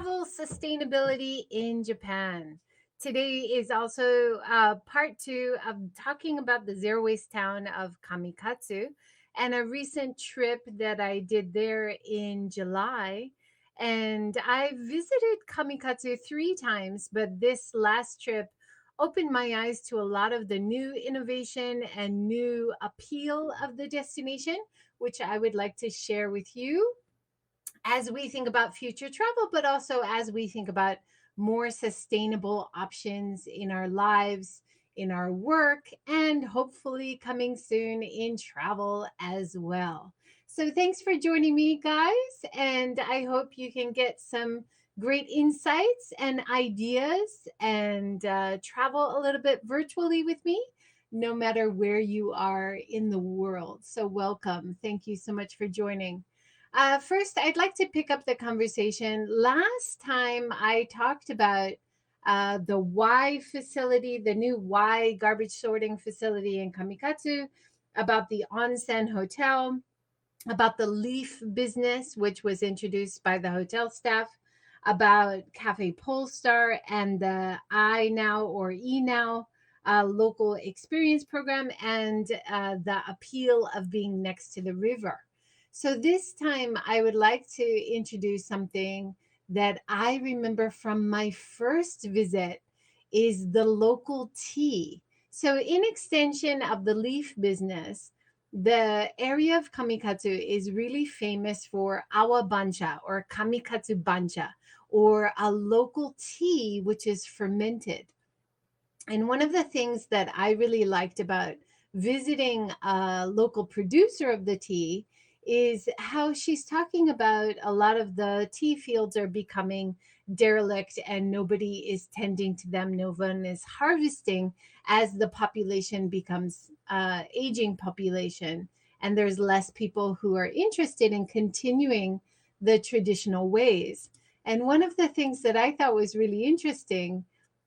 travel sustainability in Japan. Today is also part two of talking about the zero waste town of Kamikatsu and a recent trip that I did there in July. And I visited Kamikatsu three times, but this last trip opened my eyes to a lot of the new innovation and new appeal of the destination, which I would like to share with you as we think about future travel, but also as we think about more sustainable options in our lives, in our work, and hopefully coming soon in travel as well. So, thanks for joining me, guys. And I hope you can get some great insights and ideas and travel a little bit virtually with me, no matter where you are in the world. So, welcome. Thank you so much for joining. First, I'd like to pick up the conversation. Last time I talked about the Y facility, the new Y garbage sorting facility in Kamikatsu, about the onsen hotel, about the leaf business, which was introduced by the hotel staff, about Cafe Polestar and the I Now or E Now local experience program, and the appeal of being next to the river. So this time, I would like to introduce something that I remember from my first visit is the local tea. So in extension of the leaf business, the area of Kamikatsu is really famous for awa bancha or kamikatsu bancha or a local tea which is fermented. And one of the things that I really liked about visiting a local producer of the tea is how she's talking about a lot of the tea fields are becoming derelict and nobody is tending to them. No one is harvesting as the population becomes aging population, and there's less people who are interested in continuing the traditional ways. And one of the things that I thought was really interesting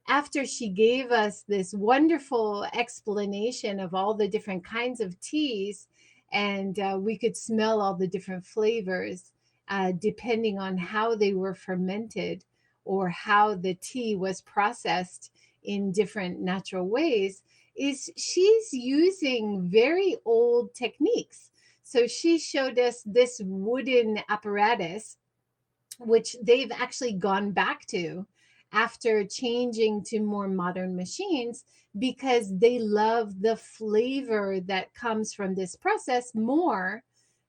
after she gave us this wonderful explanation of all the different kinds of teas, and we could smell all the different flavors depending on how they were fermented or how the tea was processed in different natural ways, is she's using very old techniques. So she showed us this wooden apparatus which they've actually gone back to after changing to more modern machines because they love the flavor that comes from this process more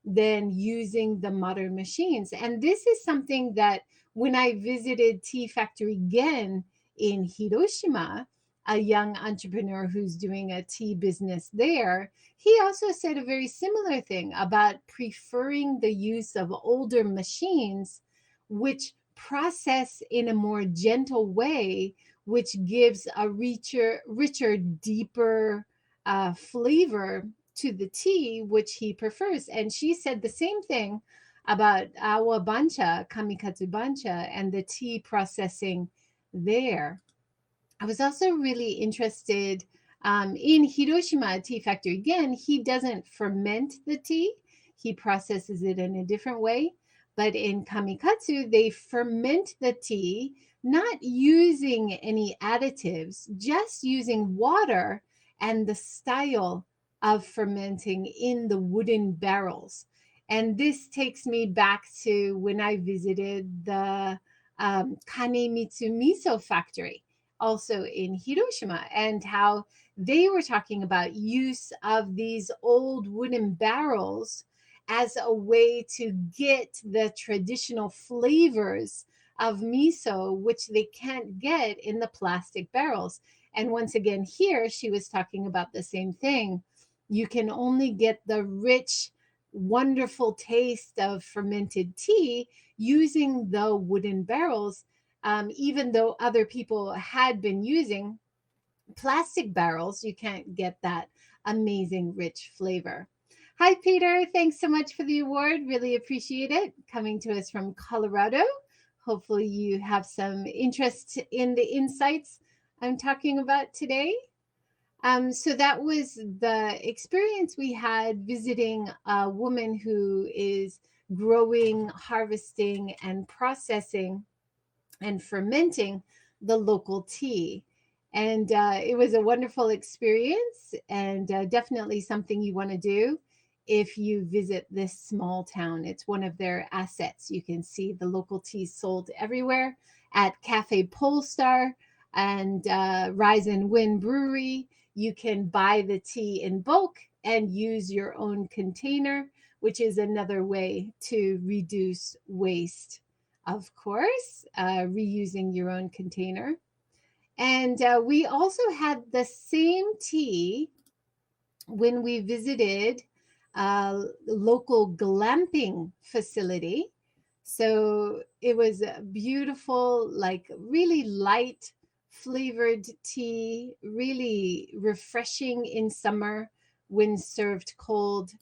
than using the modern machines. And this is something that when I visited Tea Factory Gen in Hiroshima, a young entrepreneur who's doing a tea business there, he also said a very similar thing about preferring the use of older machines which process in a more gentle way, which gives a richer, deeper flavor to the tea, which he prefers. And she said the same thing about awa bancha, kamikatsu bancha, and the tea processing there. I was also really interested in Hiroshima Tea Factory. Again, he doesn't ferment the tea, he processes it in a different way. But in Kamikatsu, they ferment the tea, not using any additives, just using water and the style of fermenting in the wooden barrels. And this takes me back to when I visited the Kanemitsu miso factory also in Hiroshima, and how they were talking about use of these old wooden barrels as a way to get the traditional flavors of miso, which they can't get in the plastic barrels. And once again, here she was talking about the same thing. You can only get the rich, wonderful taste of fermented tea using the wooden barrels, even though other people had been using plastic barrels, you can't get that amazing rich flavor. Hi, Peter. Thanks so much for the award. Really appreciate it. Coming to us from Colorado. Hopefully, you have some interest in the insights I'm talking about today. So that was the experience we had visiting a woman who is growing, harvesting, and processing and fermenting the local tea. And it was a wonderful experience, and definitely something you want to do if you visit this small town. It's one of their assets. You can see the local teas sold everywhere at Cafe Polestar and Rise and Win Brewery. You can buy the tea in bulk and use your own container, which is another way to reduce waste, of course, reusing your own container. And we also had the same tea when we visited a local glamping facility. So it was a beautiful, like really light flavored tea, really refreshing in summer when served cold.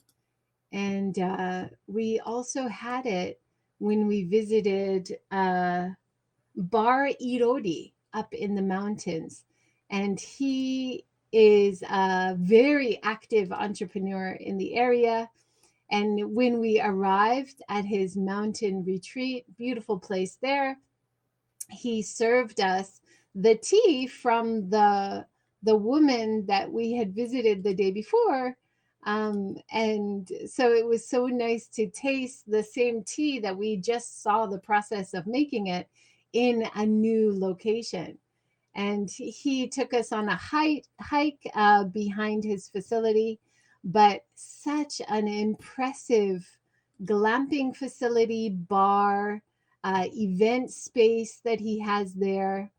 And we also had it when we visited Bar Irodi up in the mountains. And he is a very active entrepreneur in the area. And when we arrived at his mountain retreat, beautiful place there, he served us the tea from the woman that we had visited the day before. And so it was so nice to taste the same tea that we just saw the process of making it in a new location. And he took us on a hike behind his facility, but such an impressive glamping facility, bar, event space that he has there.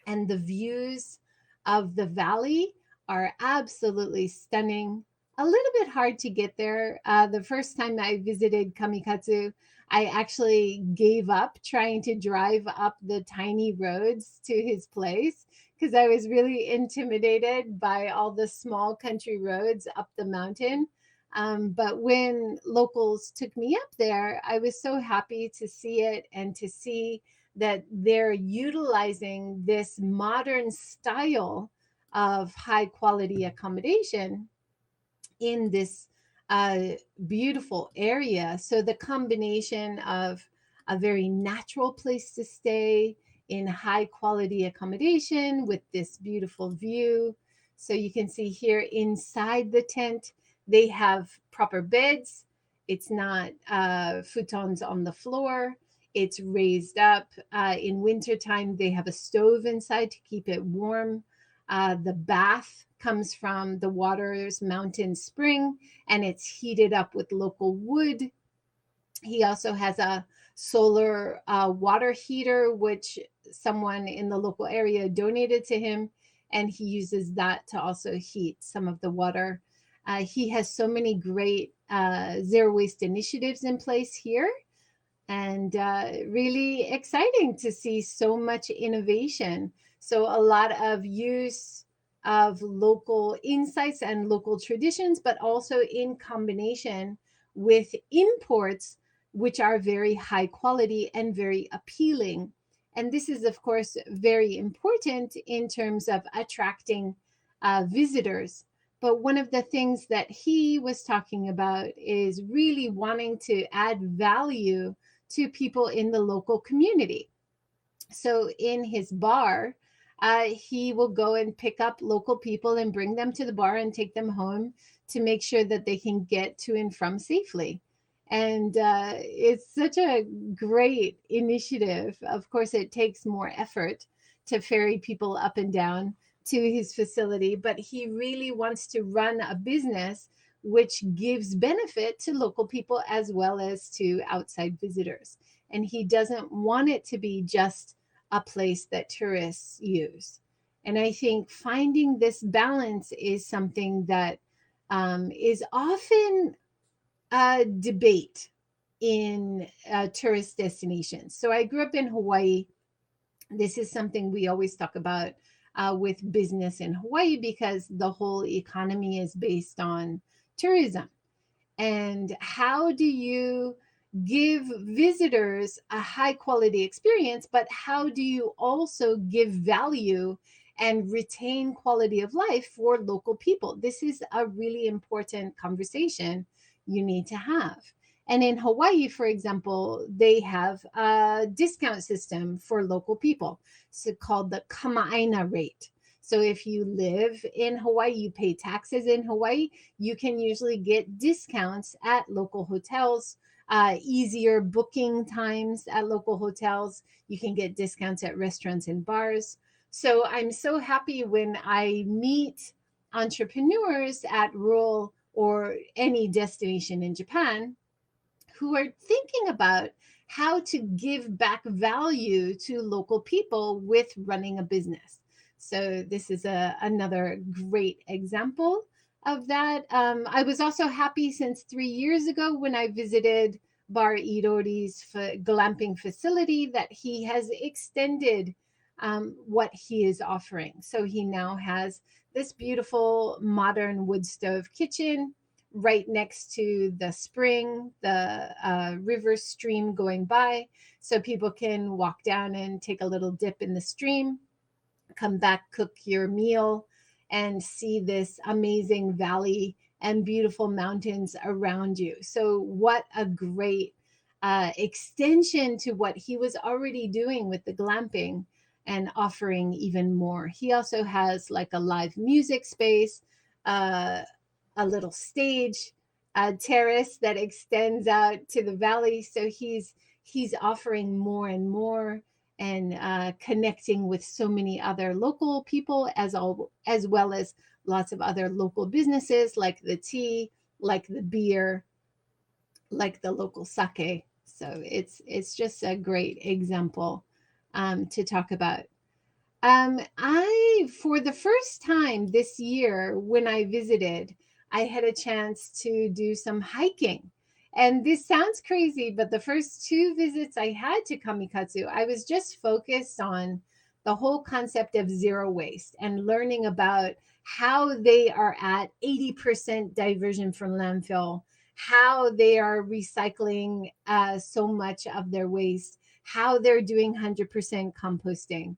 And the views of the valley are absolutely stunning. A little bit hard to get there. The first time I visited Kamikatsu, I actually gave up trying to drive up the tiny roads to his place because I was really intimidated by all the small country roads up the mountain. But when locals took me up there, I was so happy to see it and to see that they're utilizing this modern style of high quality accommodation in this uh, beautiful area. So the combination of a very natural place to stay in high quality accommodation with this beautiful view. So you can see here inside the tent, they have proper beds. It's not futons on the floor. It's raised up. In wintertime, they have a stove inside to keep it warm. The bath comes from the water's mountain spring and it's heated up with local wood. He also has a solar water heater, which someone in the local area donated to him, and he uses that to also heat some of the water. He has so many great zero waste initiatives in place here, and really exciting to see so much innovation. So, a lot of use of local insights and local traditions, but also in combination with imports, which are very high quality and very appealing. And this is, of course, very important in terms of attracting visitors. But one of the things that he was talking about is really wanting to add value to people in the local community. So in his bar, he will go and pick up local people and bring them to the bar and take them home to make sure that they can get to and from safely. And it's such a great initiative. Of course, it takes more effort to ferry people up and down to his facility, but he really wants to run a business which gives benefit to local people as well as to outside visitors. And he doesn't want it to be just a place that tourists use. And I think finding this balance is something that is often a debate in tourist destinations. So I grew up in Hawaii. This is something we always talk about with business in Hawaii because the whole economy is based on tourism. And how do you give visitors a high quality experience, but how do you also give value and retain quality of life for local people? This is a really important conversation you need to have. And in Hawaii, for example, they have a discount system for local people. So called the kama'aina rate. So if you live in Hawaii, you pay taxes in Hawaii, you can usually get discounts at local hotels, easier booking times at local hotels. You can get discounts at restaurants and bars. So I'm so happy when I meet entrepreneurs at rural or any destination in Japan who are thinking about how to give back value to local people with running a business. So this is another great example of that. I was also happy since 3 years ago when I visited Bar Irori's glamping facility that he has extended what he is offering. So he now has this beautiful modern wood stove kitchen right next to the spring, the river stream going by. So people can walk down and take a little dip in the stream, come back, cook your meal, and see this amazing valley and beautiful mountains around you. So, what a great extension to what he was already doing with the glamping and offering even more. He also has like a live music space, uh, a little stage, a terrace that extends out to the valley. So he's offering more and more and connecting with so many other local people as well as lots of other local businesses like the tea, like the beer, like the local sake. So it's just a great example to talk about. I, for the first time this year when I visited, I had a chance to do some hiking. And this sounds crazy, but the first two visits I had to Kamikatsu, I was just focused on the whole concept of zero waste and learning about how they are at 80% diversion from landfill, how they are recycling so much of their waste, how they're doing 100% composting.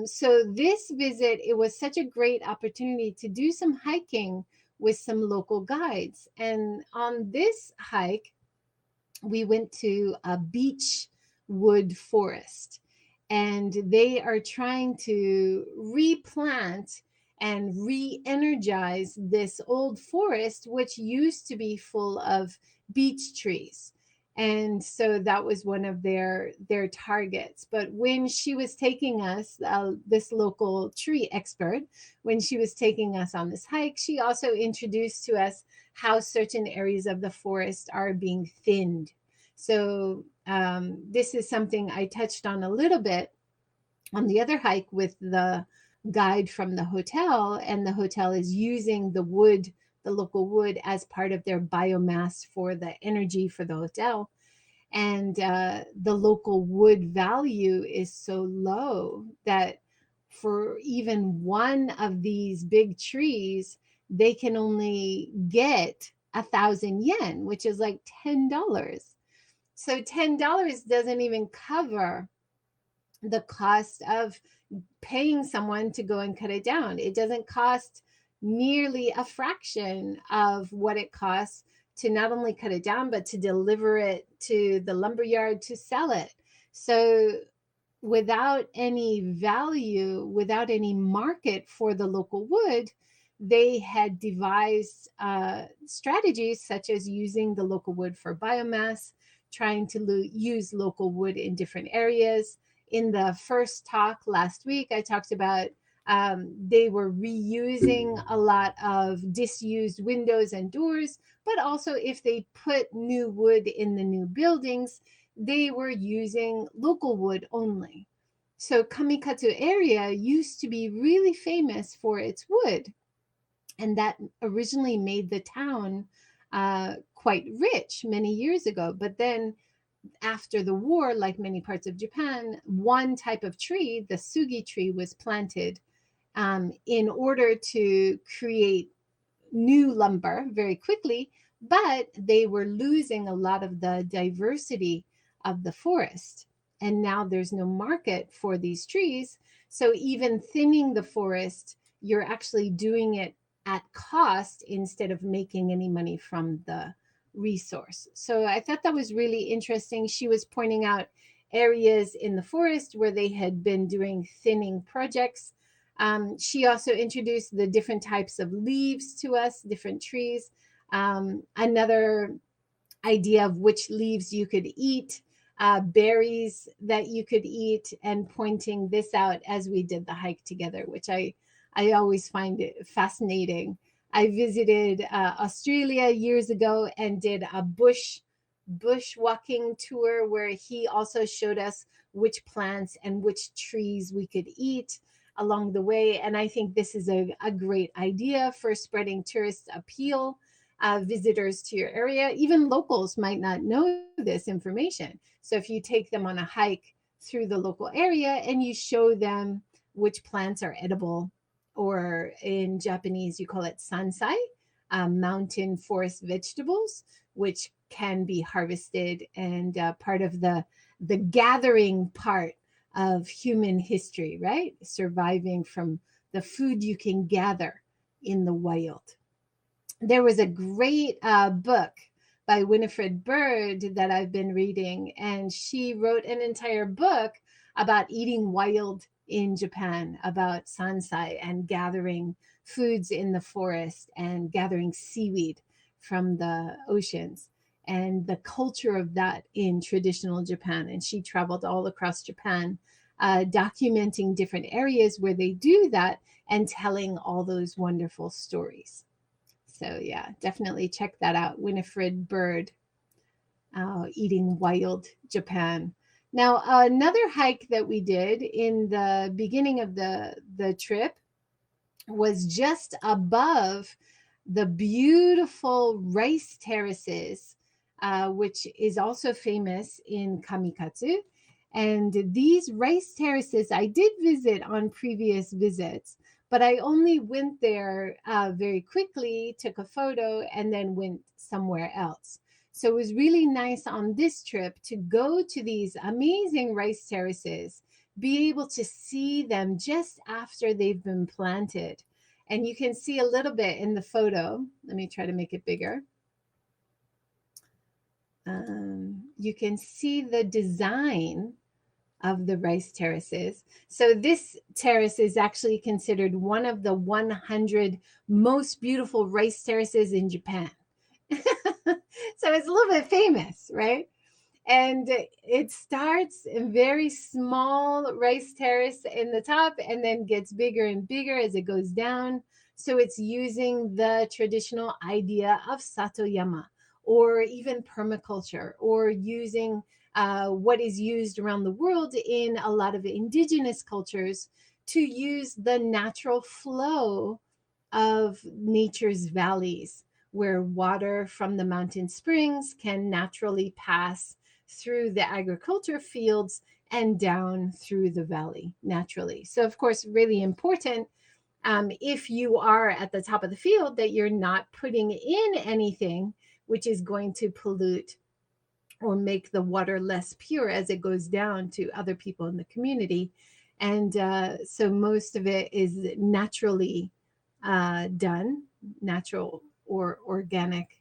So this visit, it was such a great opportunity to do some hiking with some local guides. And on this hike, we went to a beech wood forest, and they are trying to replant and re-energize this old forest which used to be full of beech trees. And so that was one of their targets. But when she was taking us, this local tree expert, when she was taking us on this hike, she also introduced to us how certain areas of the forest are being thinned. So this is something I touched on a little bit on the other hike with the guide from the hotel, and the hotel is using the wood, the local wood, as part of their biomass for the energy for the hotel. And the local wood value is so low that for even one of these big trees, they can only get 1,000 yen, which is like $10. So $10 doesn't even cover the cost of paying someone to go and cut it down. It doesn't cost nearly a fraction of what it costs to not only cut it down, but to deliver it to the lumberyard to sell it. So without any value, without any market for the local wood, they had devised strategies such as using the local wood for biomass, trying to use local wood in different areas. In the first talk last week, I talked about they were reusing a lot of disused windows and doors, but also if they put new wood in the new buildings, they were using local wood only. So Kamikatsu area used to be really famous for its wood, and that originally made the town quite rich many years ago. But then after the war, like many parts of Japan, one type of tree, the sugi tree, was planted in order to create new lumber very quickly, but they were losing a lot of the diversity of the forest. And now there's no market for these trees. So even thinning the forest, you're actually doing it at cost instead of making any money from resource. So I thought that was really interesting. She was pointing out areas in the forest where they had been doing thinning projects. She also introduced the different types of leaves to us, different trees. Another idea of which leaves you could eat, berries that you could eat, and pointing this out as we did the hike together, which I always find it fascinating. I visited Australia years ago and did a bushwalking tour where he also showed us which plants and which trees we could eat along the way. And I think this is a great idea for spreading tourist appeal, visitors to your area. Even locals might not know this information. So if you take them on a hike through the local area and you show them which plants are edible, or in Japanese, you call it sansai, mountain forest vegetables, which can be harvested and part of the gathering part of human history, right? Surviving from the food you can gather in the wild. There was a great book by Winifred Bird that I've been reading, and she wrote an entire book about eating wild in Japan, about sansai and gathering foods in the forest and gathering seaweed from the oceans, and the culture of that in traditional Japan. And she traveled all across Japan, documenting different areas where they do that and telling all those wonderful stories. So yeah, definitely check that out. Winifred Bird, Eating Wild Japan. Now, another hike that we did in the beginning of the trip was just above the beautiful rice terraces, which is also famous in Kamikatsu. And these rice terraces I did visit on previous visits, but I only went there very quickly, took a photo, and then went somewhere else. So it was really nice on this trip to go to these amazing rice terraces, be able to see them just after they've been planted. And you can see a little bit in the photo. Let me try to make it bigger. You can see the design of the rice terraces. So this terrace is actually considered one of the 100 most beautiful rice terraces in Japan. So it's a little bit famous, right? And it starts in very small rice terrace in the top and then gets bigger and bigger as it goes down. So it's using the traditional idea of satoyama, or even permaculture, or using what is used around the world in a lot of indigenous cultures, to use the natural flow of nature's valleys, where water from the mountain springs can naturally pass through the agriculture fields and down through the valley naturally. So, of course, really important, if you are at the top of the field, that you're not putting in anything which is going to pollute or make the water less pure as it goes down to other people in the community. And so most of it is naturally done, natural or organic.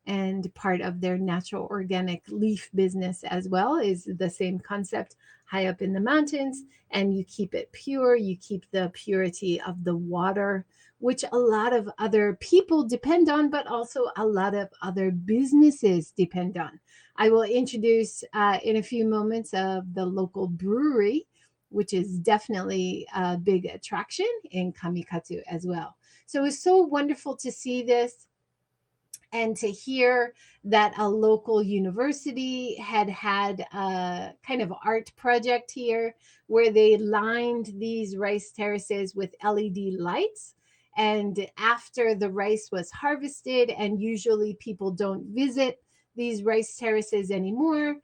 And part of their natural organic leaf business as well is the same concept, high up in the mountains, and you keep it pure, you keep the purity of the water, which a lot of other people depend on, but also a lot of other businesses depend on. I will introduce in a few moments of the local brewery, which is definitely a big attraction in Kamikatsu as well. So it was so wonderful to see this, and to hear that a local university had a kind of art project here where they lined these rice terraces with LED lights. And after the rice was harvested, and usually people don't visit these rice terraces anymore,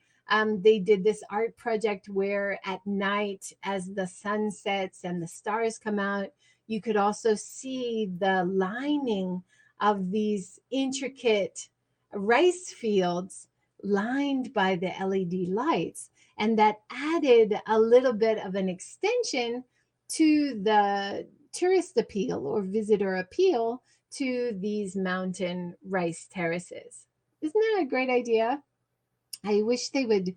they did this art project where at night, as the sun sets and the stars come out, you could also see the lining of these intricate rice fields lined by the LED lights. And that added a little bit of an extension to the tourist appeal or visitor appeal to these mountain rice terraces. Isn't that a great idea? I wish they would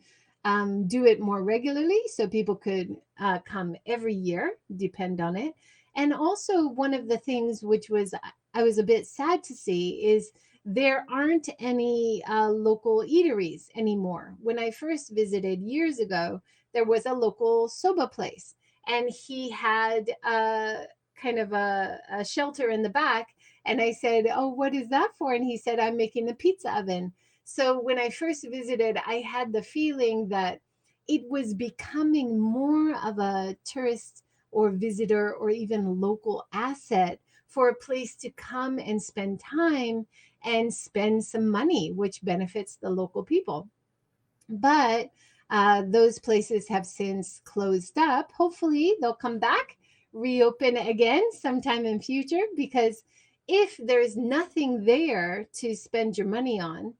do it more regularly so people could come every year, depend on it. And also, one of the things which was I was a bit sad to see is there aren't any local eateries anymore. When I first visited years ago, there was a local soba place, and he had kind of a shelter in the back. And I said, "Oh, what is that for?" And he said, "I'm making a pizza oven." So when I first visited, I had the feeling that it was becoming more of a tourist or visitor or even local asset for a place to come and spend time and spend some money, which benefits the local people. But those places have since closed up. Hopefully, they'll come back, reopen again sometime in future. Because if there's nothing there to spend your money on,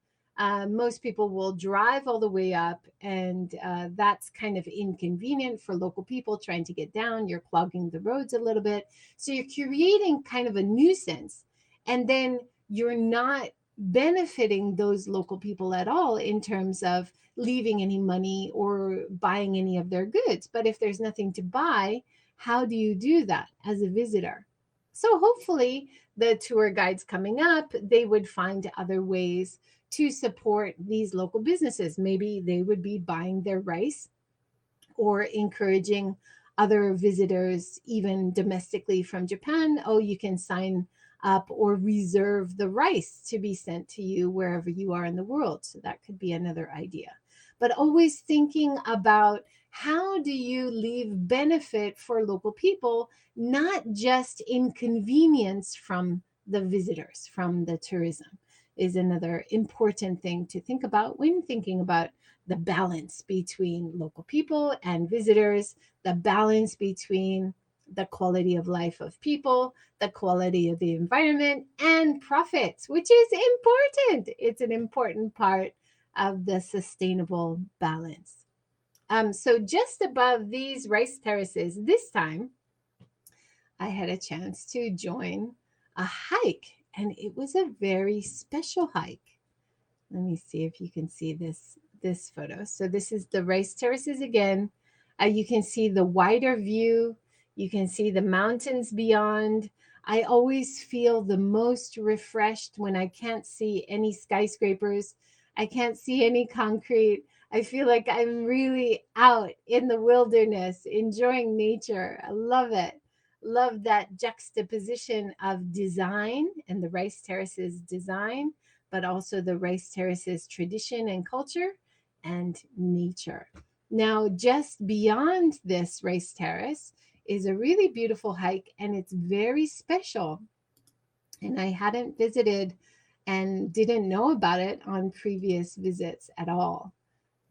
most people will drive all the way up, and that's kind of inconvenient for local people trying to get down. You're clogging the roads a little bit, so you're creating kind of a nuisance, and then you're not benefiting those local people at all in terms of leaving any money or buying any of their goods. But if there's nothing to buy, how do you do that as a visitor? So hopefully the tour guides coming up, they would find other ways to support these local businesses. Maybe they would be buying their rice or encouraging other visitors, even domestically from Japan. Oh, you can sign up or reserve the rice to be sent to you wherever you are in the world. So that could be another idea. But always thinking about how do you leave benefit for local people, not just inconvenience from the visitors, from the tourism, is another important thing to think about when thinking about the balance between local people and visitors, the balance between the quality of life of people, the quality of the environment, and profits, which is important. It's an important part of the sustainable balance. So, just above these rice terraces, this time I had a chance to join a hike, and it was a very special hike. Let me see if you can see this photo. So this is the rice terraces again. You can see the wider view. You can see the mountains beyond. I always feel the most refreshed when I can't see any skyscrapers. I can't see any concrete. I feel like I'm really out in the wilderness enjoying nature. I love it. Love that juxtaposition of design and the rice terraces design, but also the rice terraces tradition and culture and nature. Now, just beyond this rice terrace is a really beautiful hike, and it's very special. And I hadn't visited and didn't know about it on previous visits at all.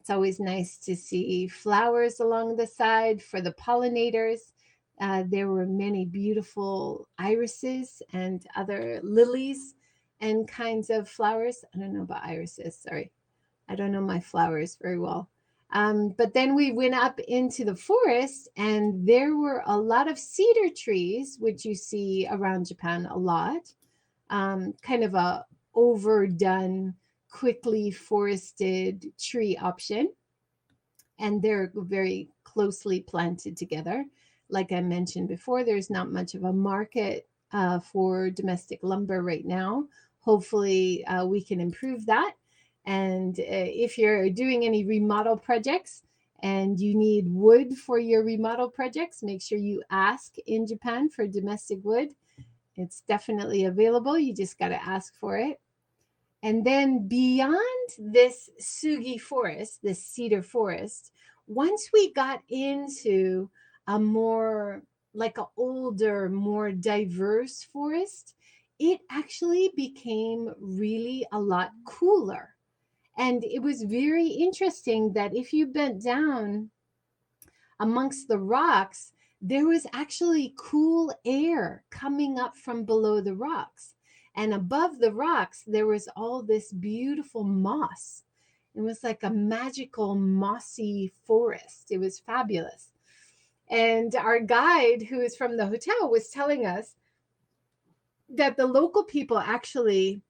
It's always nice to see flowers along the side for the pollinators. There were many beautiful irises and other lilies and kinds of flowers. I don't know about irises, sorry. I don't know my flowers very well. But then we went up into the forest, and there were a lot of cedar trees, which you see around Japan a lot. Kind of a overdone, quickly forested tree option, and they're very closely planted together. Like I mentioned before, there's not much of a market for domestic lumber right now. Hopefully, we can improve that. And if you're doing any remodel projects and you need wood for your remodel projects, make sure you ask in Japan for domestic wood. It's definitely available. You just got to ask for it. And then beyond this Sugi forest, this cedar forest, once we got into a more like an older, more diverse forest, it actually became really a lot cooler. And it was very interesting that if you bent down amongst the rocks, there was actually cool air coming up from below the rocks. And above the rocks, there was all this beautiful moss. It was like a magical mossy forest. It was fabulous. And our guide, who is from the hotel, was telling us that the local people actually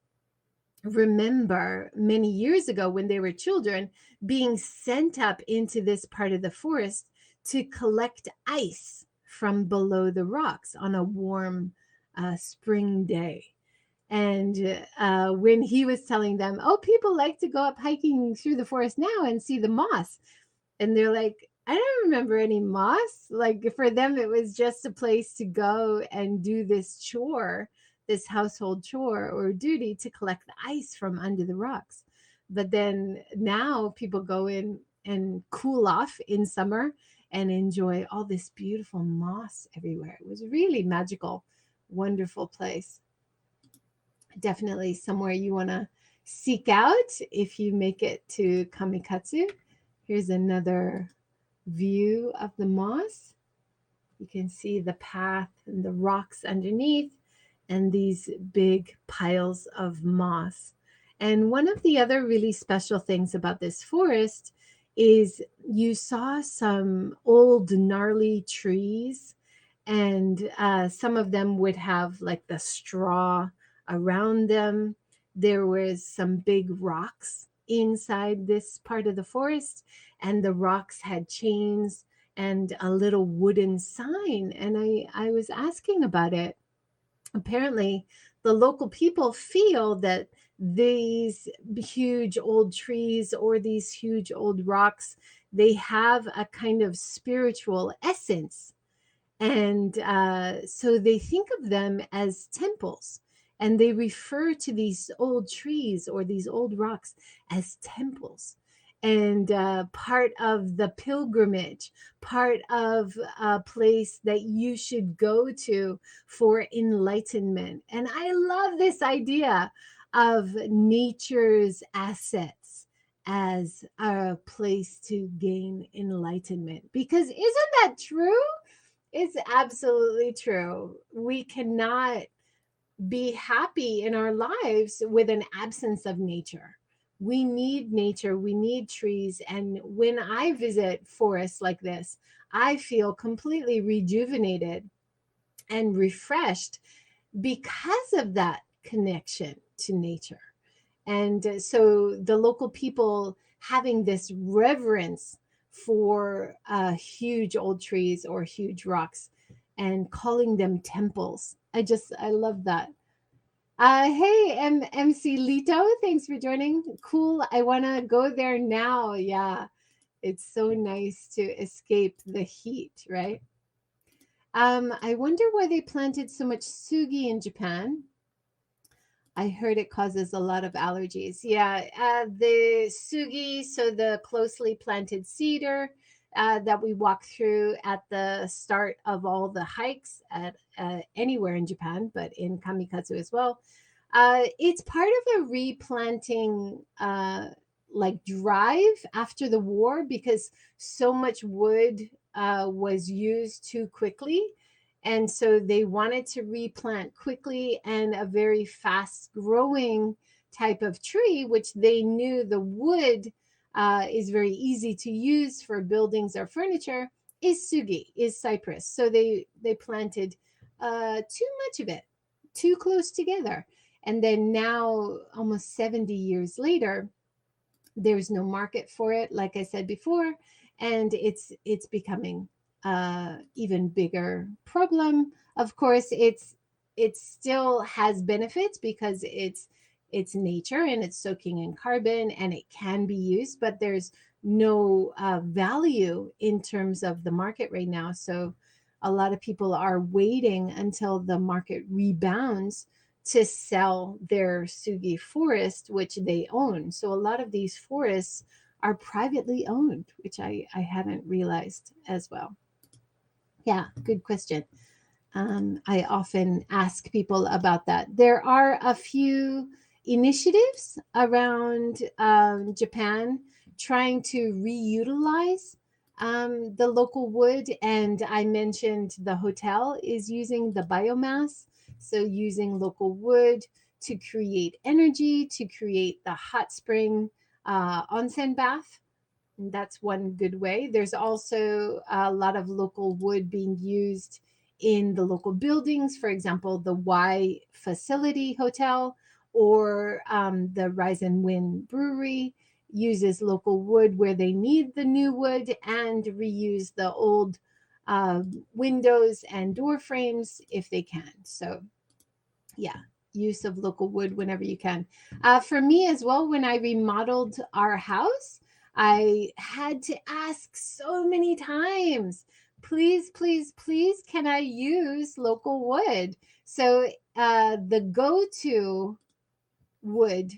remember many years ago when they were children being sent up into this part of the forest to collect ice from below the rocks on a warm spring day. And when he was telling them, oh, people like to go up hiking through the forest now and see the moss. And they're like, I don't remember any moss. Like for them, it was just a place to go and do this chore, this household chore or duty to collect the ice from under the rocks. But then now people go in and cool off in summer and enjoy all this beautiful moss everywhere. It was really magical, wonderful place. Definitely somewhere you want to seek out if you make it to Kamikatsu. Here's another view of the moss. You can see the path and the rocks underneath and these big piles of moss. And one of the other really special things about this forest is you saw some old gnarly trees, and some of them would have like the straw around them. There was some big rocks inside this part of the forest, and the rocks had chains and a little wooden sign. And I was asking about it. Apparently, the local people feel that these huge old trees or these huge old rocks, they have a kind of spiritual essence, and so they think of them as temples. And they refer to these old trees or these old rocks as temples. And part of the pilgrimage, part of a place that you should go to for enlightenment. And I love this idea of nature's assets as a place to gain enlightenment. Because isn't that true? It's absolutely true. We cannot be happy in our lives with an absence of nature. We need nature, we need trees. And when I visit forests like this, I feel completely rejuvenated and refreshed because of that connection to nature. And so the local people having this reverence for huge old trees or huge rocks and calling them temples. I love that. Hey, MC Lito, thanks for joining. Cool. I want to go there now. Yeah, it's so nice to escape the heat, right? I wonder why they planted so much sugi in Japan. I heard it causes a lot of allergies. Yeah, the sugi, so the closely planted cedar that we walk through at the start of all the hikes at anywhere in Japan, but in Kamikatsu as well. It's part of a replanting like drive after the war because so much wood was used too quickly, and so they wanted to replant quickly and a very fast growing type of tree, which they knew the wood is very easy to use for buildings or furniture, is sugi, is cypress. So they planted too much of it, too close together. And then now, almost 70 years later, there's no market for it, like I said before, and it's becoming even bigger problem. Of course, it still has benefits because it's nature and it's soaking in carbon and it can be used, but there's no value in terms of the market right now. So a lot of people are waiting until the market rebounds to sell their sugi forest, which they own. So a lot of these forests are privately owned, which I hadn't realized as well. Yeah, good question. I often ask people about that. There are a few initiatives around Japan trying to reutilize the local wood. And I mentioned the hotel is using the biomass, so using local wood to create energy, to create the hot spring onsen bath. And that's one good way. There's also a lot of local wood being used in the local buildings. For example, the Y Facility Hotel or the Rise and Win Brewery uses local wood where they need the new wood and reuse the old uh, windows and door frames if they can. So, yeah, use of local wood whenever you can. For me as well, when I remodeled our house, I had to ask so many times, please, please, please, can I use local wood? So the go-to wood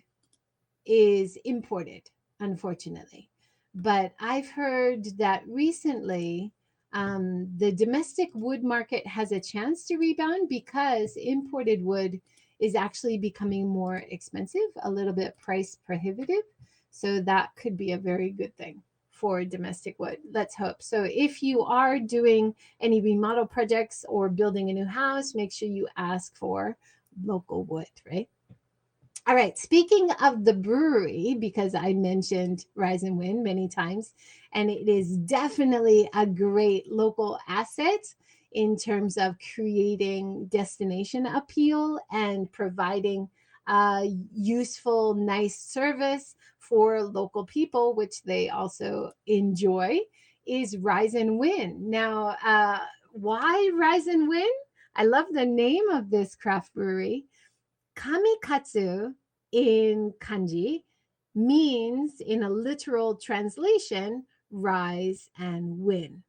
is imported, unfortunately. But I've heard that recently the domestic wood market has a chance to rebound because imported wood is actually becoming more expensive, a little bit price prohibitive. So that could be a very good thing for domestic wood. Let's hope. So if you are doing any remodel projects or building a new house, make sure you ask for local wood, right? All right. Speaking of the brewery, because I mentioned Rise and Win many times, and it is definitely a great local asset in terms of creating destination appeal and providing useful, nice service for local people, which they also enjoy, is Rise and Win. Now, why Rise and Win? I love the name of this craft brewery. Kamikatsu in kanji means, in a literal translation, rise and win.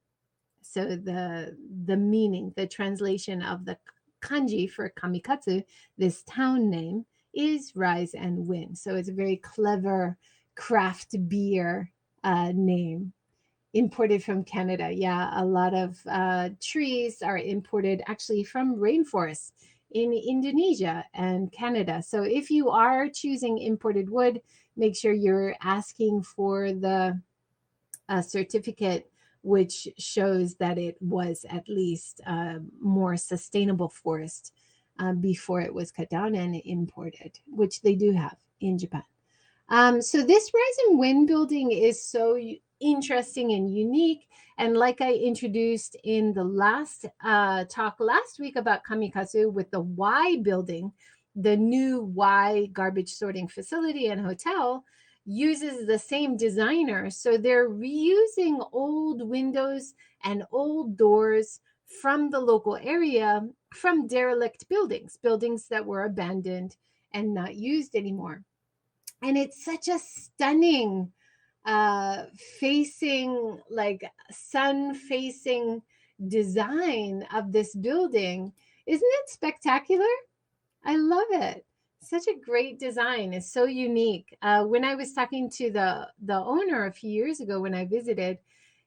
So the meaning, the translation of the kanji for Kamikatsu, this town name, is rise and win. So it's a very clever craft beer name, imported from Canada. Yeah, a lot of trees are imported actually from rainforests in Indonesia and Canada. So if you are choosing imported wood, make sure you're asking for the certificate which shows that it was at least more sustainable forest before it was cut down and imported, which they do have in Japan. So this Rise and Wind building is so interesting and unique. And like I introduced in the last talk last week about Kamikatsu with the Y building, the new Y garbage sorting facility and hotel uses the same designer. So they're reusing old windows and old doors from the local area, from derelict buildings, buildings that were abandoned and not used anymore. And it's such a stunning uh facing, like, sun facing design of this building. Isn't it spectacular? I love it. Such a great design. It's so unique. When I was talking to the owner a few years ago when I visited,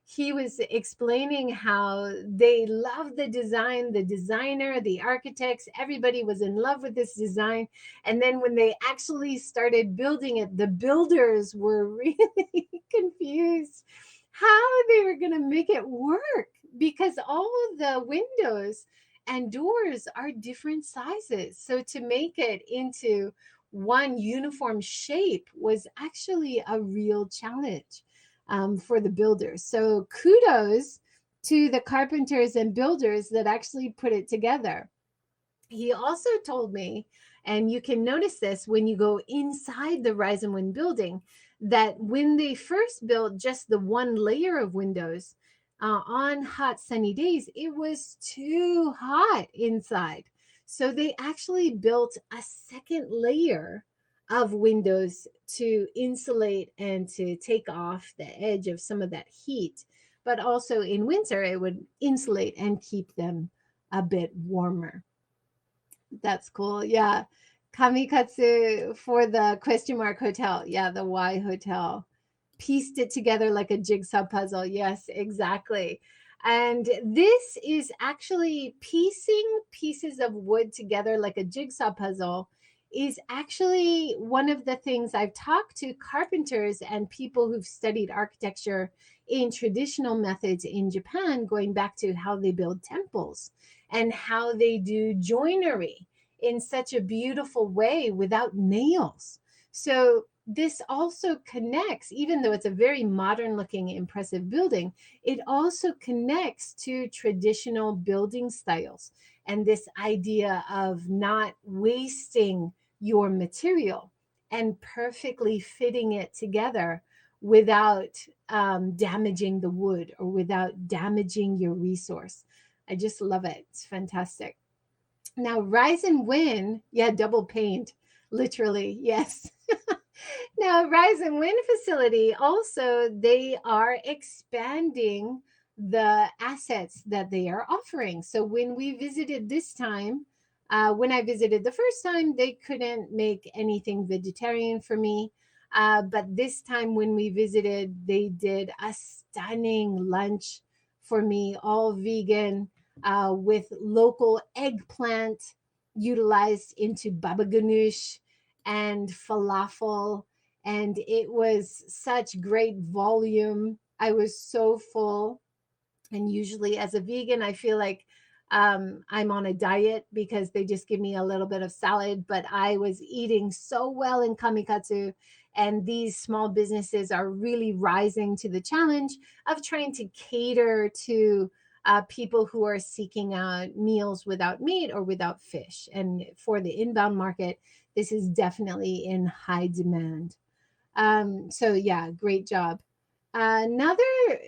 he was explaining how they love the design, the designer, the architects, everybody was in love with this design. And then when they actually started building it, the builders were really confused how they were going to make it work, because all of the windows and doors are different sizes. So to make it into one uniform shape was actually a real challenge for the builders. So kudos to the carpenters and builders that actually put it together. He also told me, and you can notice this when you go inside the Rise and Wind building, that when they first built just the one layer of windows on hot sunny days, it was too hot inside. So they actually built a second layer of windows to insulate and to take off the edge of some of that heat. But also in winter, it would insulate and keep them a bit warmer. That's cool. Yeah. Kamikatsu for the question mark hotel. Yeah, the Y hotel. Pieced it together like a jigsaw puzzle. Yes, exactly. And this is actually piecing pieces of wood together like a jigsaw puzzle is actually one of the things I've talked to carpenters and people who've studied architecture in traditional methods in Japan, going back to how they build temples and how they do joinery in such a beautiful way without nails. So this also connects, even though it's a very modern looking, impressive building, it also connects to traditional building styles and this idea of not wasting your material and perfectly fitting it together without damaging the wood or without damaging your resource. I just love it. It's fantastic. Now, Rise and Win, yeah, double paint, literally, yes. Now, Rise and Wind facility also, they are expanding the assets that they are offering. So when we visited this time, when I visited the first time, they couldn't make anything vegetarian for me. But this time when we visited, they did a stunning lunch for me, all vegan, with local eggplant utilized into baba ganoush and falafel, and it was such great volume. I was so full. And usually, as a vegan, I feel like I'm on a diet because they just give me a little bit of salad. But I was eating so well in Kamikatsu, and these small businesses are really rising to the challenge of trying to cater to people who are seeking out meals without meat or without fish. And for the inbound market, this is definitely in high demand. So yeah, great job. Another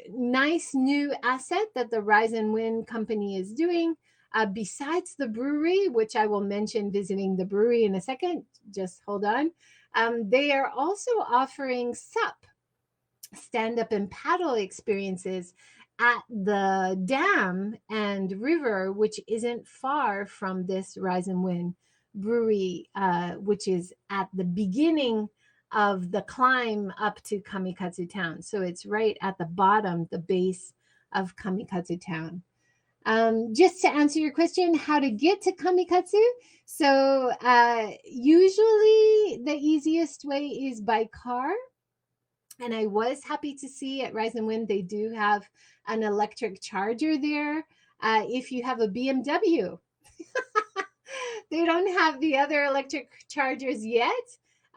nice new asset that the Rise and Win company is doing, besides the brewery, which I will mention visiting the brewery in a second, just hold on. They are also offering SUP, stand up and paddle experiences at the dam and river, which isn't far from this Rise and Win brewery, which is at the beginning of the climb up to Kamikatsu town. So it's right at the bottom, the base of Kamikatsu town. Just to answer your question, how to get to Kamikatsu. So usually the easiest way is by car, and I was happy to see at Rise and Wind they do have an electric charger there. If you have a BMW, they don't have the other electric chargers yet.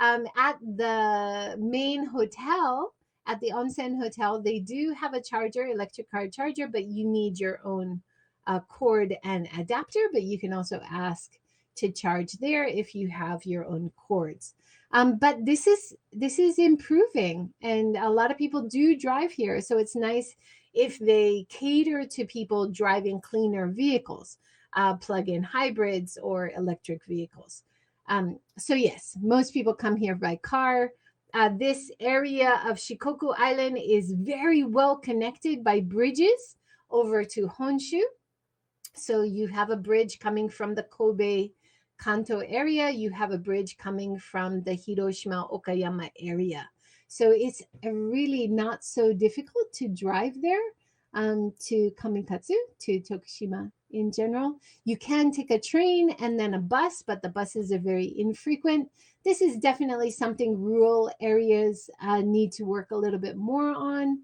At the main hotel, at the onsen hotel, they do have a charger, electric car charger, but you need your own cord and adapter. But you can also ask to charge there if you have your own cords. But this is improving, and a lot of people do drive here, so it's nice if they cater to people driving cleaner vehicles, plug-in hybrids or electric vehicles. So yes, most people come here by car. This area of Shikoku Island is very well connected by bridges over to Honshu. So you have a bridge coming from the Kobe Kanto area, you have a bridge coming from the Hiroshima Okayama area. So it's really not so difficult to drive there, to Kamikatsu, to Tokushima in general. You can take a train and then a bus, but the buses are very infrequent. This is definitely something rural areas need to work a little bit more on,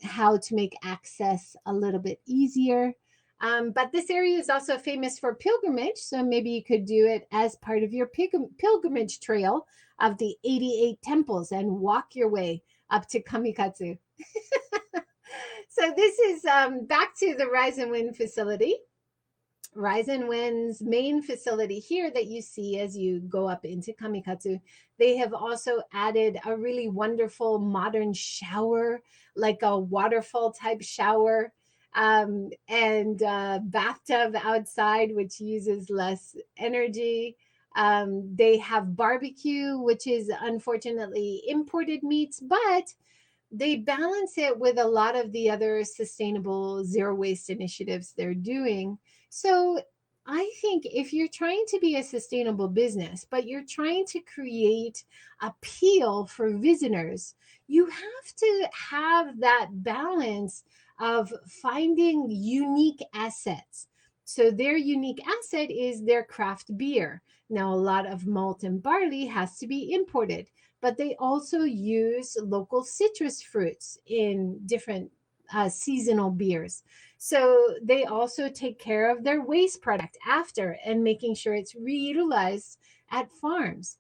how to make access a little bit easier. But this area is also famous for pilgrimage, so maybe you could do it as part of your pilgrimage trail of the 88 temples and walk your way up to Kamikatsu. So this is back to the Rise and Wind facility. Rise and Wind's main facility here that you see as you go up into Kamikatsu, they have also added a really wonderful modern shower, like a waterfall type shower, and bathtub outside, which uses less energy. They have barbecue, which is unfortunately imported meats, but they balance it with a lot of the other sustainable zero waste initiatives they're doing. So I think if you're trying to be a sustainable business, but you're trying to create appeal for visitors, you have to have that balance of finding unique assets. So their unique asset is their craft beer. Now, a lot of malt and barley has to be imported, but they also use local citrus fruits in different seasonal beers. So they also take care of their waste product after and making sure it's reutilized at farms.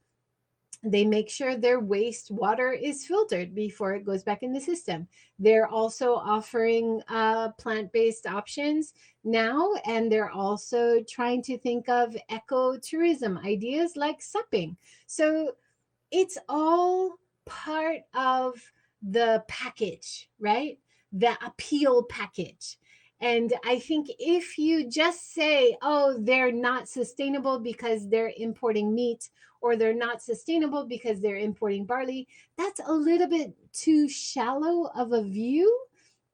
They make sure their wastewater is filtered before it goes back in the system. They're also offering plant-based options now, and they're also trying to think of eco-tourism ideas like supping. So it's all part of the package, right? The appeal package. And I think if you just say, oh, they're not sustainable because they're importing meat, or they're not sustainable because they're importing barley, that's a little bit too shallow of a view.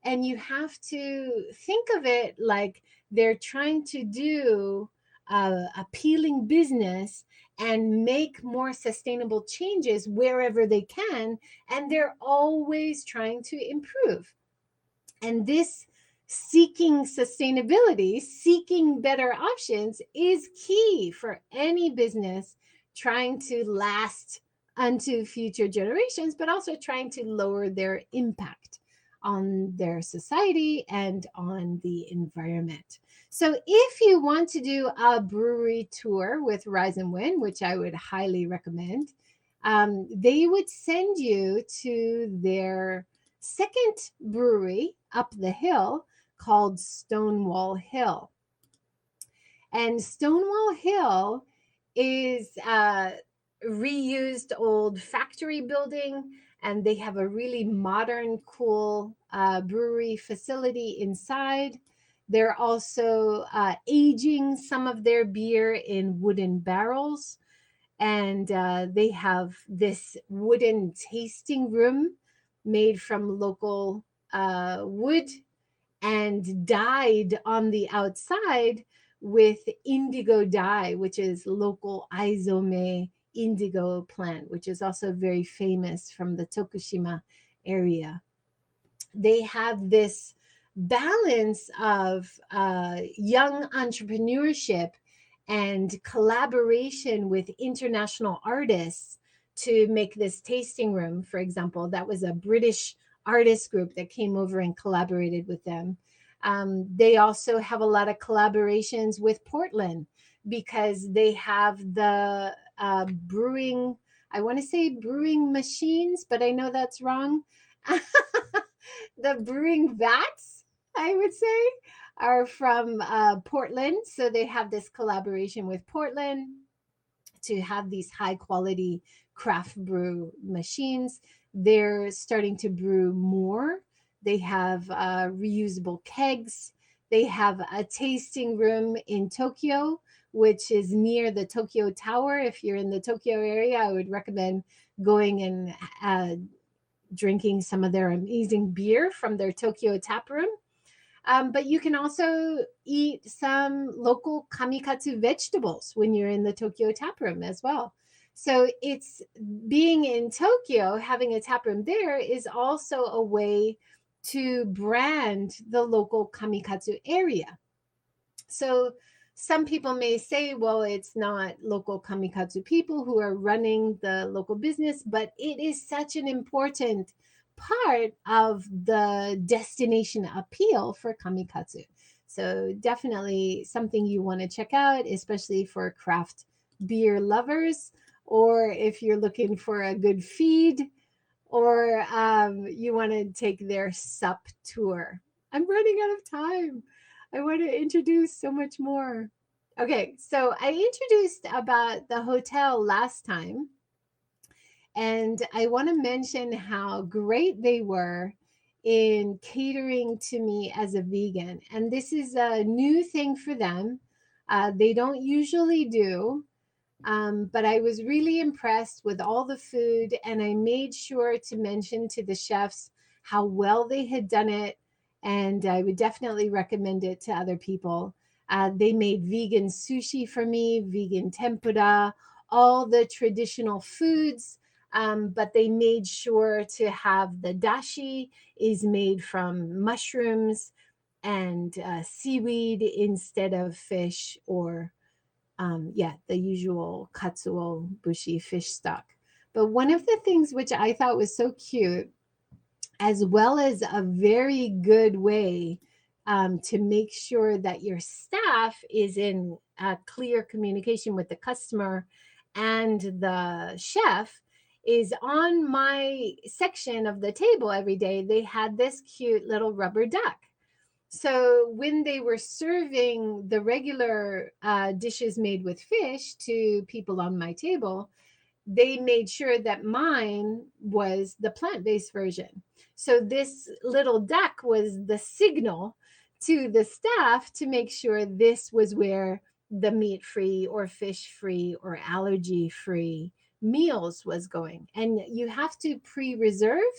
And you have to think of it like they're trying to do appealing business and make more sustainable changes wherever they can. And they're always trying to improve. And this seeking sustainability, seeking better options is key for any business trying to last unto future generations, but also trying to lower their impact on their society and on the environment. So, if you want to do a brewery tour with Rise and Win, which I would highly recommend, they would send you to their second brewery up the hill called Stonewall Hill. And Stonewall Hill is a reused old factory building, and they have a really modern, cool brewery facility inside. They're also aging some of their beer in wooden barrels, and they have this wooden tasting room made from local wood and dyed on the outside with indigo dye, which is local izome indigo plant, which is also very famous from the Tokushima area. They have this balance of young entrepreneurship and collaboration with international artists to make this tasting room. For example, that was a British artist group that came over and collaborated with them. They also have a lot of collaborations with Portland because they have the brewing, I want to say brewing machines, but I know that's wrong. The brewing vats, I would say, are from Portland. So they have this collaboration with Portland to have these high quality craft brew machines. They're starting to brew more. They have reusable kegs. They have a tasting room in Tokyo, which is near the Tokyo Tower. If you're in the Tokyo area, I would recommend going and drinking some of their amazing beer from their Tokyo tap room. But you can also eat some local Kamikatsu vegetables when you're in the Tokyo tap room as well. So it's being in Tokyo, having a tap room there is also a way to brand the local Kamikatsu area. So some people may say, well, it's not local Kamikatsu people who are running the local business, but it is such an important part of the destination appeal for Kamikatsu. So definitely something you want to check out, especially for craft beer lovers, or if you're looking for a good feed, or you want to take their sup tour. I'm running out of time. I want to introduce so much more. Okay, so I introduced about the hotel last time, and I want to mention how great they were in catering to me as a vegan. And this is a new thing for them. They don't usually do, but I was really impressed with all the food, and I made sure to mention to the chefs how well they had done it, and I would definitely recommend it to other people. They made vegan sushi for me, vegan tempura, all the traditional foods, but they made sure to have the dashi is made from mushrooms and seaweed instead of fish or the usual katsuo bushi fish stock. But one of the things which I thought was so cute, as well as a very good way to make sure that your staff is in clear communication with the customer and the chef is on my section of the table every day. They had this cute little rubber duck. So when they were serving the regular dishes made with fish to people on my table, they made sure that mine was the plant-based version. So this little duck was the signal to the staff to make sure this was where the meat-free or fish-free or allergy-free meals was going. And you have to pre-reserve,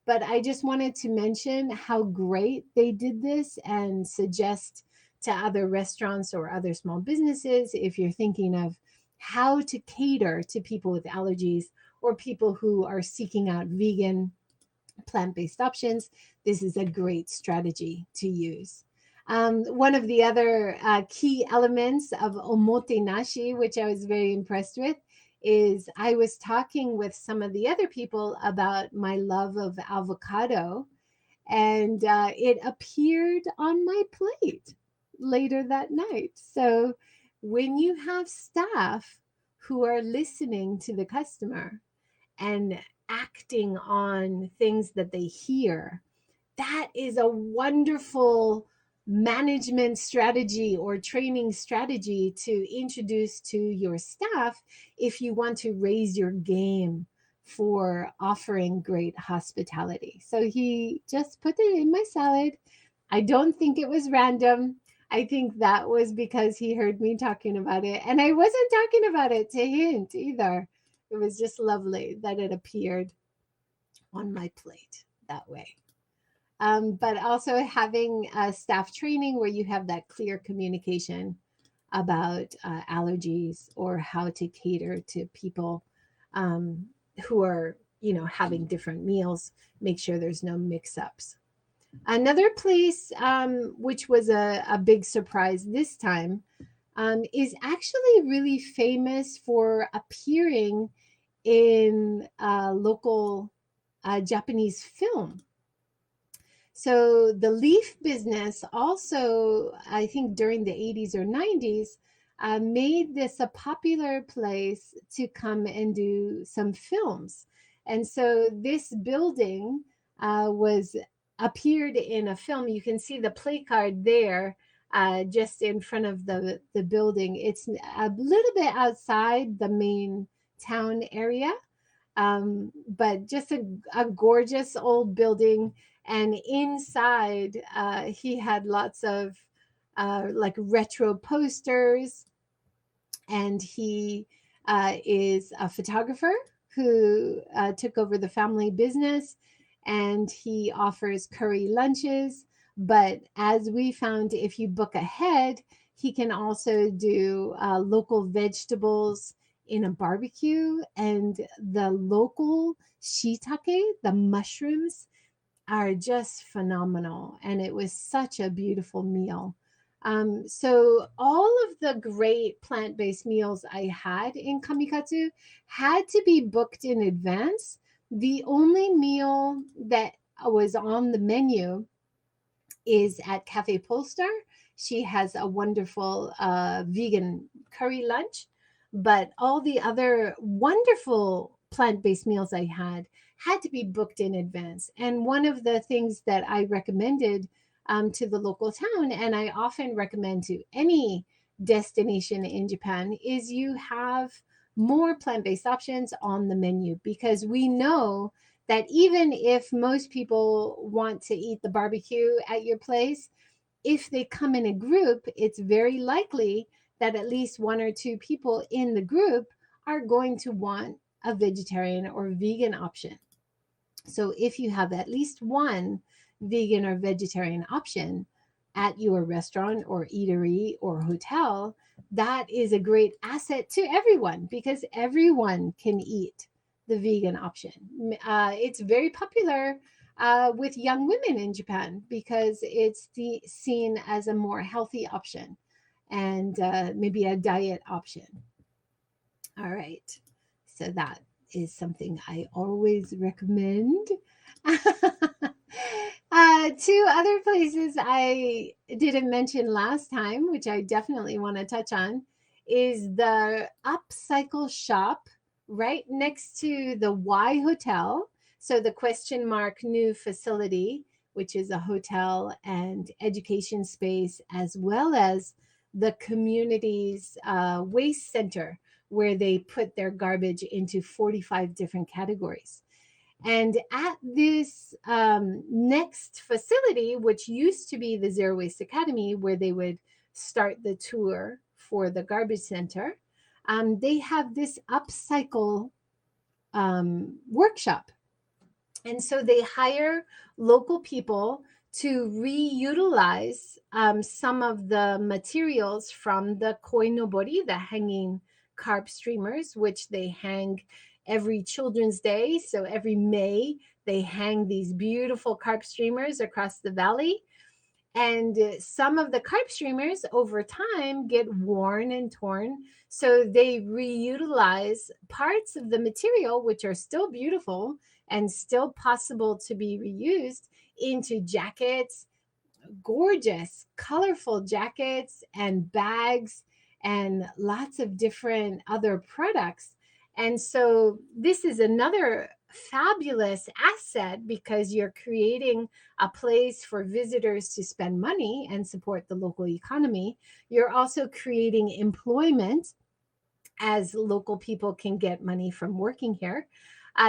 but I just wanted to mention how great they did this and suggest to other restaurants or other small businesses, if you're thinking of how to cater to people with allergies or people who are seeking out vegan, plant-based options, this is a great strategy to use. One of the other key elements of omotenashi, which I was very impressed with, is I was talking with some of the other people about my love of avocado, and it appeared on my plate later that night. So when you have staff who are listening to the customer and acting on things that they hear, that is a wonderful management strategy or training strategy to introduce to your staff if you want to raise your game for offering great hospitality. So he just put it in my salad. I don't think it was random. I think that was because he heard me talking about it. And I wasn't talking about it to hint either. It was just lovely that it appeared on my plate that way. But also having staff training where you have that clear communication about allergies or how to cater to people who are, having different meals, make sure there's no mix-ups. Another place, which was a big surprise this time, is actually really famous for appearing in local Japanese film. So the leaf business also, I think during the 80s or 90s, made this a popular place to come and do some films. And so this building was appeared in a film. You can see the play card there just in front of the building. It's a little bit outside the main town area, but just a gorgeous old building. And inside, he had lots of like retro posters. And he is a photographer who took over the family business, and he offers curry lunches. But as we found, if you book ahead, he can also do local vegetables in a barbecue, and the local shiitake, the mushrooms, are just phenomenal. And it was such a beautiful meal. So all of the great plant-based meals I had in Kamikatsu had to be booked in advance. The only meal that was on the menu is at Cafe Polestar. She has a wonderful vegan curry lunch, but all the other wonderful plant-based meals I had to be booked in advance. And one of the things that I recommended to the local town, and I often recommend to any destination in Japan, is you have more plant-based options on the menu, because we know that even if most people want to eat the barbecue at your place, if they come in a group, it's very likely that at least one or two people in the group are going to want a vegetarian or vegan option. So if you have at least one vegan or vegetarian option at your restaurant or eatery or hotel, that is a great asset to everyone, because everyone can eat the vegan option. It's very popular with young women in Japan because it's seen as a more healthy option and maybe a diet option. All right. So that is something I always recommend. Two other places I didn't mention last time, which I definitely want to touch on, is the Upcycle Shop right next to the Y Hotel. So the question mark new facility, which is a hotel and education space, as well as the community's waste center, where they put their garbage into 45 different categories. And at this next facility, which used to be the Zero Waste Academy, where they would start the tour for the garbage center, they have this upcycle workshop. And so they hire local people to reutilize some of the materials from the koinobori, the hanging carp streamers, which they hang every Children's Day. So every May, they hang these beautiful carp streamers across the valley. And some of the carp streamers over time get worn and torn. So they reutilize parts of the material, which are still beautiful and still possible to be reused, into jackets, gorgeous, colorful jackets and bags and lots of different other products. And so this is another fabulous asset because you're creating a place for visitors to spend money and support the local economy. You're also creating employment as local people can get money from working here.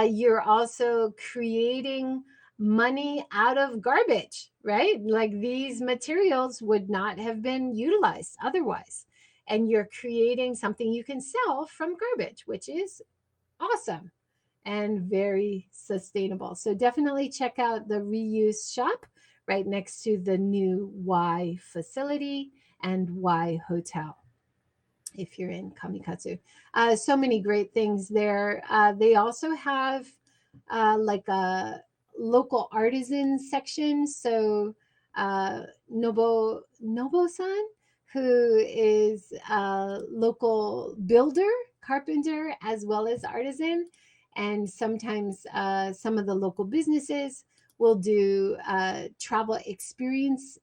You're also creating money out of garbage, right? Like these materials would not have been utilized otherwise. And you're creating something you can sell from garbage, which is awesome and very sustainable. So definitely check out the reuse shop right next to the new Y facility and Y hotel if you're in Kamikatsu. So many great things there. They also have like a local artisan section. So Nobo-san, who is a local builder, carpenter, as well as artisan. And sometimes some of the local businesses will do travel experience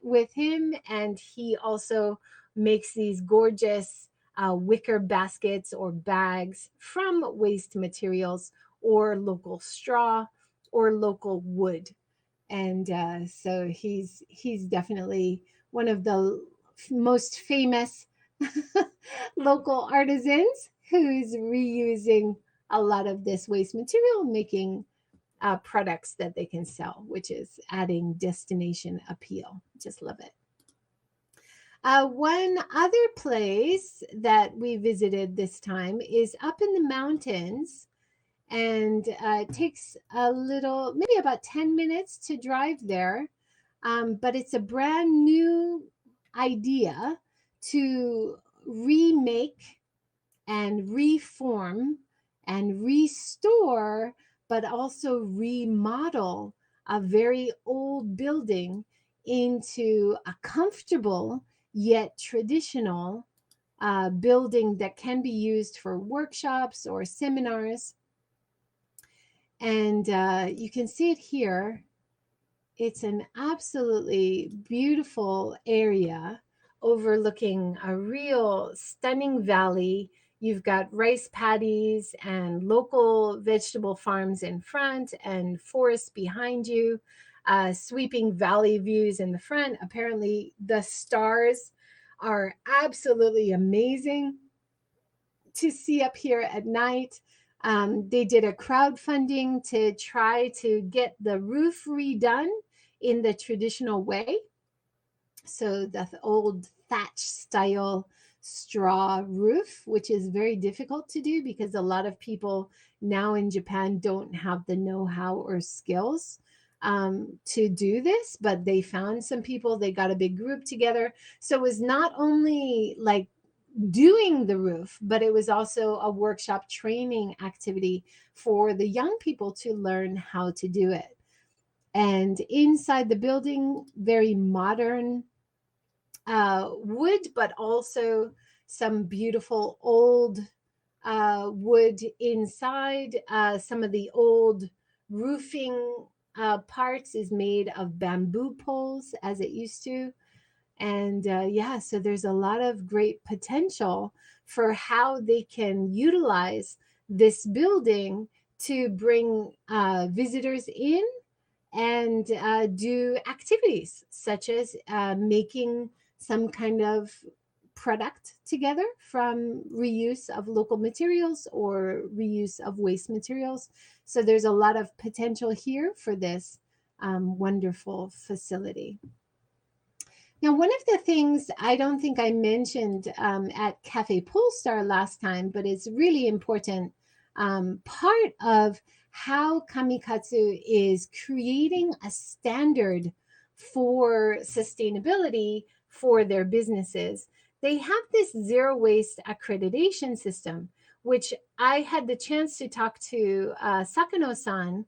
with him. And he also makes these gorgeous wicker baskets or bags from waste materials or local straw or local wood. And so he's definitely one of the most famous local artisans who's reusing a lot of this waste material, making products that they can sell, which is adding destination appeal. Just love it. One other place that we visited this time is up in the mountains, and it takes a little, maybe about 10 minutes to drive there. But it's a brand new idea to remake and reform and restore, but also remodel a very old building into a comfortable yet traditional building that can be used for workshops or seminars. And you can see it here. It's an absolutely beautiful area overlooking a real stunning valley. You've got rice paddies and local vegetable farms in front and forests behind you, sweeping valley views in the front. Apparently, the stars are absolutely amazing to see up here at night. They did a crowdfunding to try to get the roof redone in the traditional way. So the old thatch style straw roof, which is very difficult to do because a lot of people now in Japan don't have the know-how or skills to do this, but they found some people, they got a big group together. So it was not only like doing the roof, but it was also a workshop training activity for the young people to learn how to do it. And inside the building, very modern wood, but also some beautiful old wood inside. Some of the old roofing parts is made of bamboo poles as it used to. And yeah, so there's a lot of great potential for how they can utilize this building to bring visitors in and do activities such as making some kind of product together from reuse of local materials or reuse of waste materials. So there's a lot of potential here for this wonderful facility. Now, one of the things I don't think I mentioned at Cafe Polestar last time, but it's really important part of how Kamikatsu is creating a standard for sustainability for their businesses. They have this zero waste accreditation system, which I had the chance to talk to Sakano-san,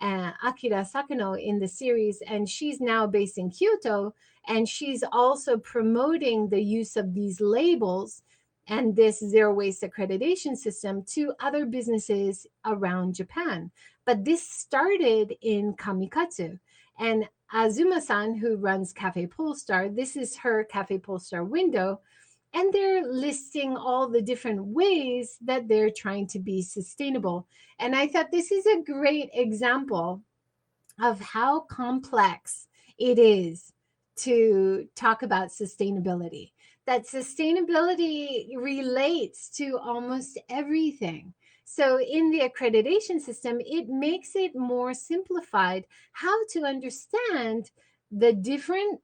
Akira Sakano, in the series, and she's now based in Kyoto, and she's also promoting the use of these labels and this zero waste accreditation system to other businesses around Japan. But this started in Kamikatsu. And Azuma-san, who runs Cafe Polestar, this is her Cafe Polestar window, and they're listing all the different ways that they're trying to be sustainable. And I thought this is a great example of how complex it is to talk about sustainability. That sustainability relates to almost everything. So, in the accreditation system, it makes it more simplified how to understand the different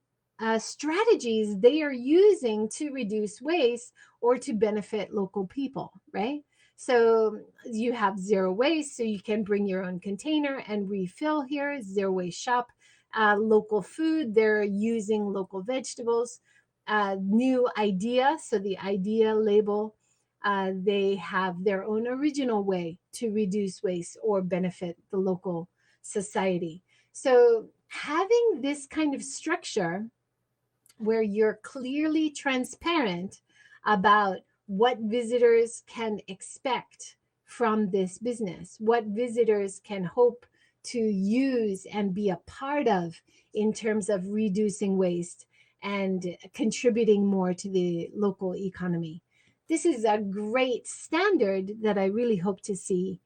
strategies they are using to reduce waste or to benefit local people, right? So you have zero waste, so you can bring your own container and refill here. Zero waste shop, local food. They're using local vegetables. New idea, so the idea label. They have their own original way to reduce waste or benefit the local society. So having this kind of structure where you're clearly transparent about what visitors can expect from this business, what visitors can hope to use and be a part of in terms of reducing waste and contributing more to the local economy. This is a great standard that I really hope to see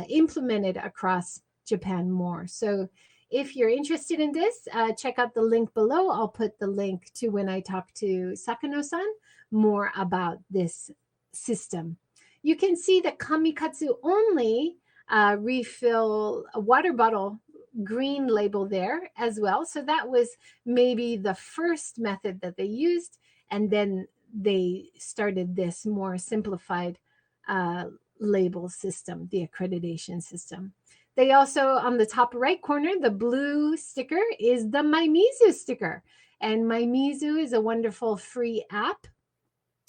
implemented across Japan more. So if you're interested in this, check out the link below. I'll put the link to when I talk to Sakano-san more about this system. You can see the Kamikatsu only refill a water bottle green label there as well. So that was maybe the first method that they used, and then they started this more simplified uh, label system, the accreditation system. They also, on the top right corner, the blue sticker is the Miso sticker. And Miso is a wonderful free app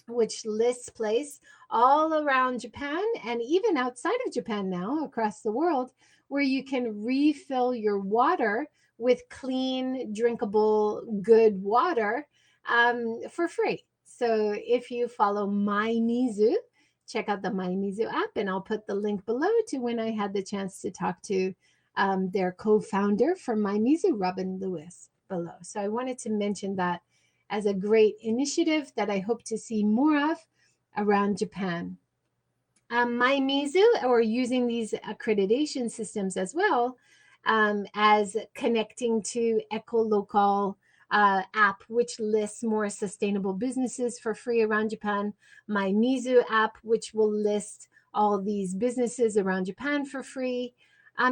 which lists place all around Japan and even outside of Japan now, across the world, where you can refill your water with clean, drinkable, good water for free. So if you follow Miso, check out the Miso app, and I'll put the link below to when I had the chance to talk to their co-founder from Miso, Robin Lewis, below. So I wanted to mention that as a great initiative that I hope to see more of around Japan. Miso, or using these accreditation systems as well, as connecting to Ecolocal app, which lists more sustainable businesses for free around Japan. Miso app, which will list all these businesses around Japan for free.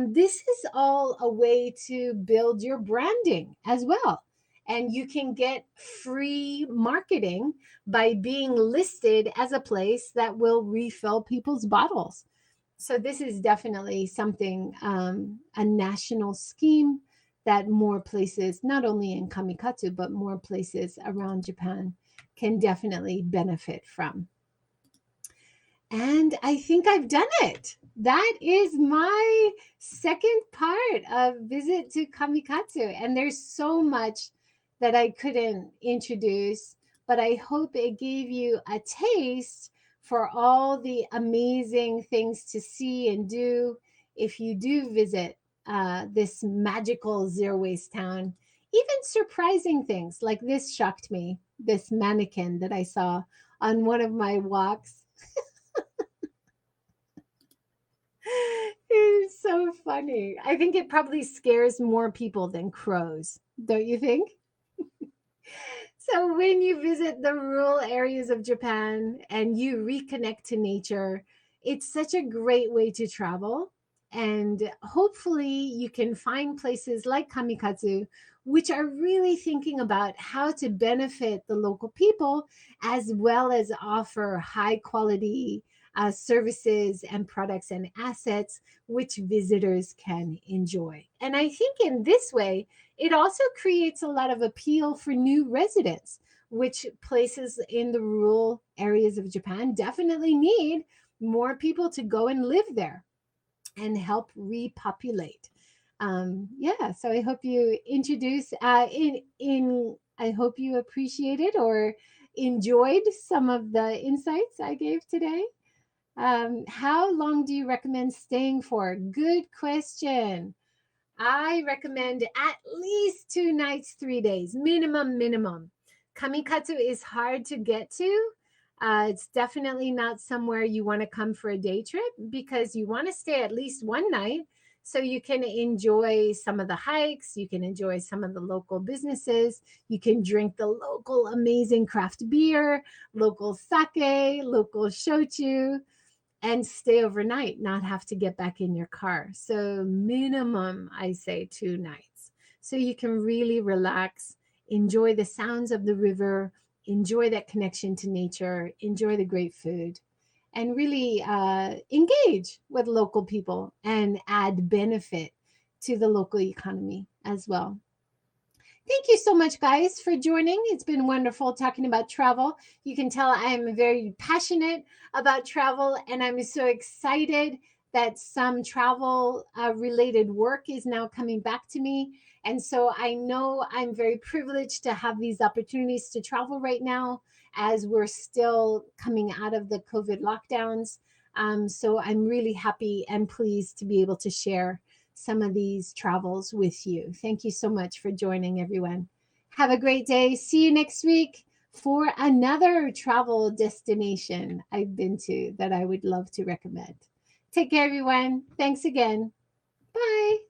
This is all a way to build your branding as well. And you can get free marketing by being listed as a place that will refill people's bottles. So this is definitely something, a national scheme that more places, not only in Kamikatsu, but more places around Japan can definitely benefit from. And I think I've done it. That is my second part of Visit to Kamikatsu. And there's so much that I couldn't introduce, but I hope it gave you a taste for all the amazing things to see and do if you do visit this magical zero waste town even surprising things like this shocked me. This mannequin that I saw on one of my walks. It's so funny. I think it probably scares more people than crows, don't you think? So, when you visit the rural areas of Japan and you reconnect to nature, it's such a great way to travel. And hopefully, you can find places like Kamikatsu, which are really thinking about how to benefit the local people as well as offer high quality services and products and assets which visitors can enjoy. And I think in this way, it also creates a lot of appeal for new residents, which places in the rural areas of Japan definitely need more people to go and live there and help repopulate. Yeah, so I hope you introduce in I hope you appreciated or enjoyed some of the insights I gave today. How long do you recommend staying for? Good question. I recommend at least 2 nights, 3 days, minimum, minimum. Kamikatsu is hard to get to. It's definitely not somewhere you want to come for a day trip because you want to stay at least one night so you can enjoy some of the hikes, you can enjoy some of the local businesses, you can drink the local amazing craft beer, local sake, local shochu, and stay overnight, not have to get back in your car. So, minimum, I say 2 nights. So you can really relax, enjoy the sounds of the river, enjoy that connection to nature, enjoy the great food, and really engage with local people and add benefit to the local economy as well. Thank you so much, guys, for joining. It's been wonderful talking about travel. You can tell I am very passionate about travel, and I'm so excited that some travel related work is now coming back to me. And so I know I'm very privileged to have these opportunities to travel right now as we're still coming out of the COVID lockdowns. So I'm really happy and pleased to be able to share some of these travels with you. Thank you so much for joining, everyone. Have a great day. See you next week for another travel destination I've been to that I would love to recommend. Take care, everyone. Thanks again. Bye.